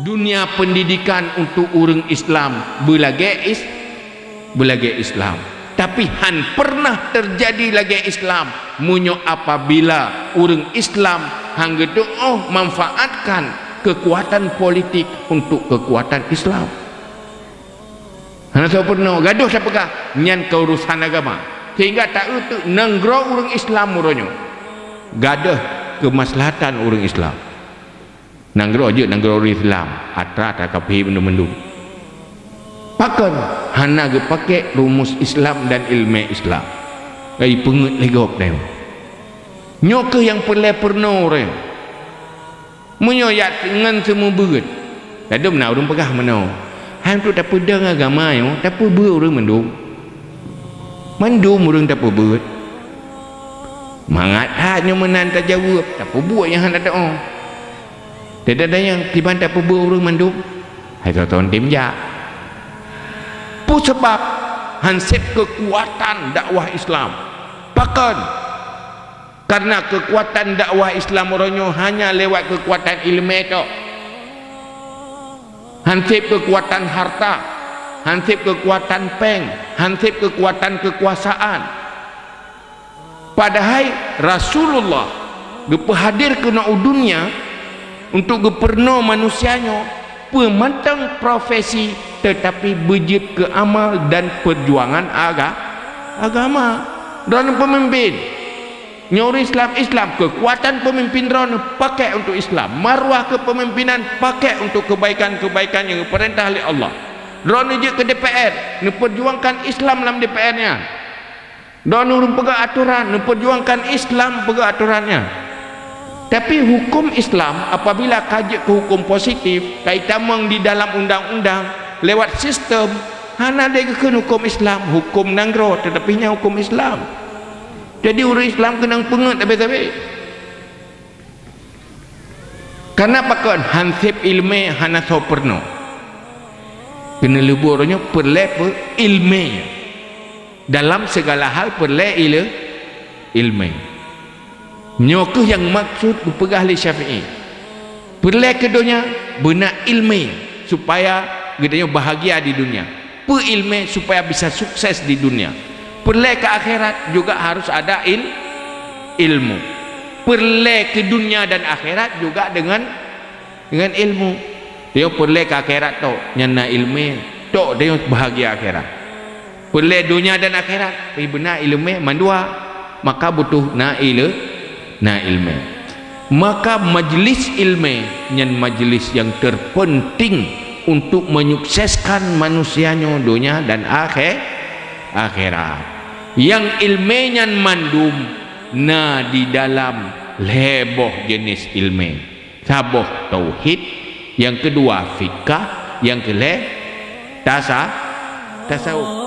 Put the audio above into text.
dunia pendidikan untuk orang Islam belage Islam, tapi han pernah terjadi lagi Islam munyo apabila orang Islam hang gedo manfaatkan kekuatan politik untuk kekuatan Islam. Han so pernah gaduh siapakah nyan keurusan agama sehingga tak utuh nenggro orang Islam muronyo gaduh kemaslahatan orang Islam. Nanggro aja nanggro orang Islam hatra tak kapi benda-benda pakan hana ge pakai rumus Islam dan ilmu Islam ai pengut legok dah nyoke yang pernah orang menyoyat dengan semua berat ada mana orang pegah mana hang tu tak pedang agama yo tak apa orang mendum orang tak apa berat mangat hanya menan tak jawab tak apa buat yang hang tak tidak ada yang tiban tak apa orang mendum hai tonton tim ja pu sebab hansip kekuatan dakwah Islam pakan karena kekuatan dakwah Islam orangnya hanya lewat kekuatan ilmu itu hansip kekuatan harta hansip kekuatan peng hansip kekuatan kekuasaan padahal Rasulullah gepahadir ke dunia untuk geperno manusianya pemantang profesi tetapi bejit ke amal dan perjuangan agama dan pemimpin nyori Islam kekuatan pemimpin ron pakai untuk Islam marwah kepemimpinan pakai untuk kebaikan-kebaikan yang diperintah oleh Allah ron je ke DPR memperjuangkan Islam dalam DPR-nya dan urung pegang aturan memperjuangkan Islam pegang aturannya. Tapi hukum Islam apabila kaji ke hukum positif kaitamang di dalam undang-undang lewat sistem hana degekeun hukum Islam hukum nanggro tetapinya hukum Islam jadi orang Islam kena pengut habis-habis karena pakon hansip ilmu hana so perno kena leburnya perle ilmu dalam segala hal perle ilmu nyokuh yang maksud berpegah oleh Syafi'i perle keduanya benar ilmu supaya gedanya bahagia di dunia per ilmu supaya bisa sukses di dunia perle ke akhirat juga harus ada ilmu perle ke dunia dan akhirat juga dengan ilmu dia perle ke akhirat tu nyana ilmu tu dia bahagia akhirat perle dunia dan akhirat tapi benar ilmu mandua maka butuh ilmu maka majlis ilmu yang majlis yang terpenting untuk menyukseskan manusianya dunia dan akhirat yang ilmunya mandum di dalam leboh jenis ilmu saboh tauhid yang kedua fikah yang kelima tasawuf